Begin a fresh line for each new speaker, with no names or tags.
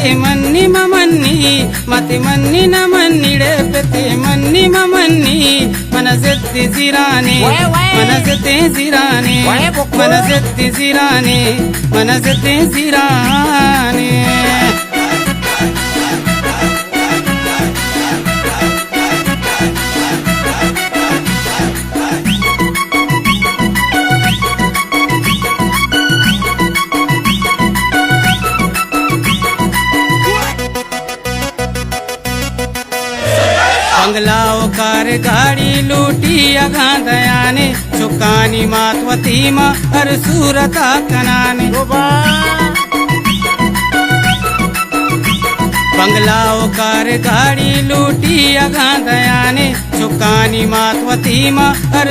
मन्नी ममन्नी मते मन्नी न मन्निडे पेते मन्नी ममन्नी मनसेत्ति सिराने मनसेत्ते सिराने मनसेत्ति सिराने मनसेत्ते सिराने बंगलाओ कार गाड़ी लूटी अगांधयाने चुकानी मातवती मा हर सूरता कनाने बंगलाओ कार गाड़ी लूटी अगांधयाने चुकानी मातवती मा हर